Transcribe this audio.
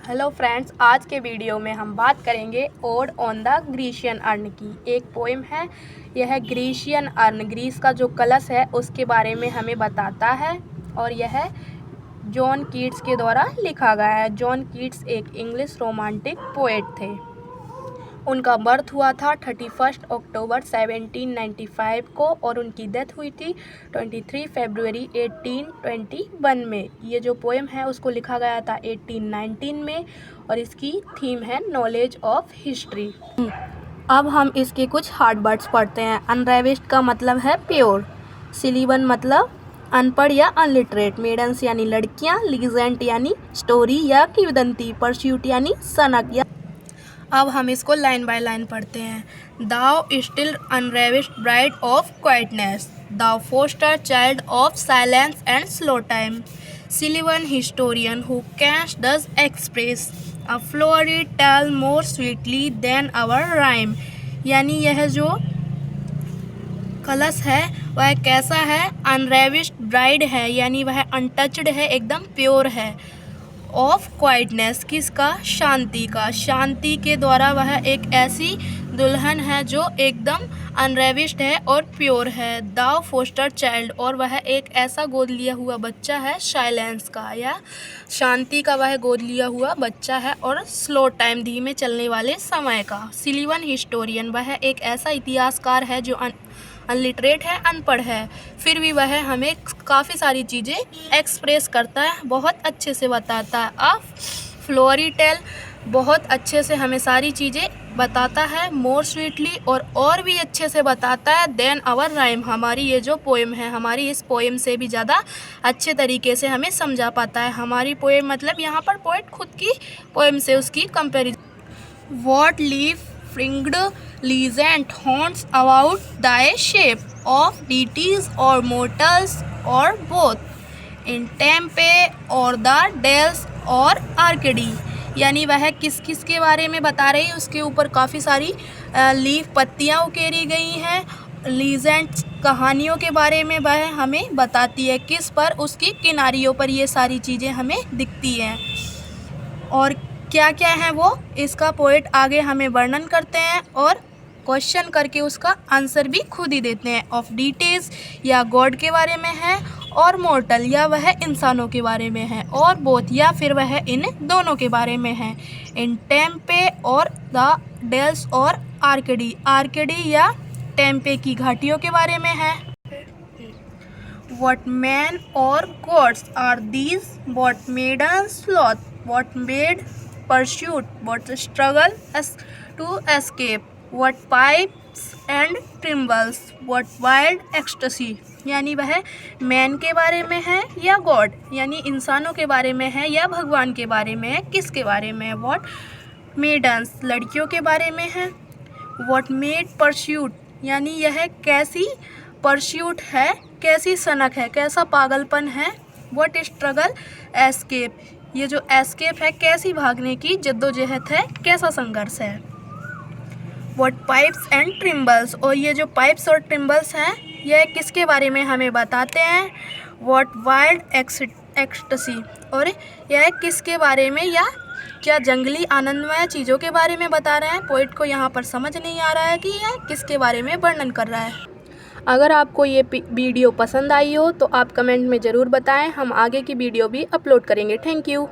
Hello friends, आज के video में हम बात करेंगे odd on the Grecian earn की। एक पोएम है, यह ग्रीशियन अर्न, ग्रीस का जो कलश है उसके बारे में हमें बताता है और यह जॉन कीट्स के द्वारा लिखा गया है। जॉन कीट्स एक इंग्लिश रोमांटिक पोएट थे। उनका बर्थ हुआ था 31 अक्टूबर 1795 को और उनकी डेथ हुई थी 23 फरवरी 1821 में। ये जो पोएम है उसको लिखा गया था 1819 में और इसकी थीम है नॉलेज ऑफ हिस्ट्री। अब हम इसके कुछ हार्ड वर्ड्स पढ़ते हैं। अनरेविस्ड का मतलब है प्योर, सिलीवन मतलब अनपढ़ या अनलिटरेट, मेडन्स यानी लड़कियां, लीजेंट यानी स्टोरी या किंवदंती, परस्यूट यानी सनक या। अब हम इसको लाइन बाय लाइन पढ़ते हैं। Thou still unravished bride of quietness, thou foster child of silence and slow time, sylvan historian who can thus express a flowery tale more sweetly than our rhyme. यानी यह जो कलश है वह कैसा है, अनरेविस्ड ब्राइड है यानी वह अनटचड है, एकदम प्योर है। ऑफ क्वाइटनेस किसका, शांति का, शांति के द्वारा वह एक ऐसी दुल्हन है जो एकदम अनरेविस्ड है और प्योर है। दाव फोस्टर चाइल्ड, और वह एक ऐसा गोद लिया हुआ बच्चा है, साइलेंस का या शांति का वह गोद लिया हुआ बच्चा है, और स्लो टाइम धीमे चलने वाले समय का। सिलीवन हिस्टोरियन, वह एक ऐसा इतिहासकार है जो अनलिटरेट है, अनपढ़ है, फिर भी वह हमें काफ़ी सारी चीज़ें एक्सप्रेस करता है, बहुत अच्छे से बताता है। अ फ्लोरी टेल, बहुत अच्छे से हमें सारी चीज़ें बताता है। मोर स्वीटली, और भी अच्छे से बताता है। देन आवर राइम, हमारी ये जो पोएम है, हमारी इस पोएम से भी ज़्यादा अच्छे तरीके से हमें समझा पाता है। हमारी पोएम मतलब यहाँ पर पोएट खुद की पोएम से उसकी comparison. What leaf fringed legend haunts about thy shape of deities or mortals or both, in tempe or the dells or arcady। यानी वह किस किस के बारे में बता रही है, उसके ऊपर काफ़ी सारी लीफ पत्तियाँ उकेरी गई हैं। लीजेंड्स, कहानियों के बारे में वह हमें बताती है, किस पर, उसकी किनारियों पर ये सारी चीज़ें हमें दिखती हैं। और क्या क्या है वो इसका पोएट आगे हमें वर्णन करते हैं और क्वेश्चन करके उसका आंसर भी खुद ही देते हैं। ऑफ डिटेल्स, या गॉड के बारे में है, और मॉर्टल, या वह इंसानों के बारे में है, और बोथ, या फिर वह इन दोनों के बारे में है। इन टेम्पे और द डेल्स और आर्कडी, आर्कडी या टेम्पे की घाटियों के बारे में है। What men or gods are these? What maidens sloth? What maid pursuit? What struggle to escape? What pipes and timbrels? What wild ecstasy? यानी वह मैन के बारे में है या गॉड यानी इंसानों के बारे में है या भगवान के बारे में है, किसके बारे में है। वॉट मेडन्स, लड़कियों के बारे में है। वॉट मेड परस्यूट, यानी यह कैसी परस्यूट है, कैसी सनक है, कैसा पागलपन है। वॉट स्ट्रगल एस्केप, ये जो एस्केप है कैसी भागने की जद्दोजहद है, कैसा संघर्ष है। वॉट पाइप्स एंड ट्रिम्बल्स, और ये जो पाइप्स और ट्रिम्बल्स हैं यह किसके बारे में हमें बताते हैं। वॉट वाइल्ड एक्सटेसी, और यह किसके बारे में या क्या जंगली आनंदमय चीज़ों के बारे में बता रहे हैं। पोइट को यहाँ पर समझ नहीं आ रहा है कि यह किसके बारे में वर्णन कर रहा है। अगर आपको ये वीडियो पसंद आई हो तो आप कमेंट में ज़रूर बताएं, हम आगे की वीडियो भी अपलोड करेंगे। Thank you.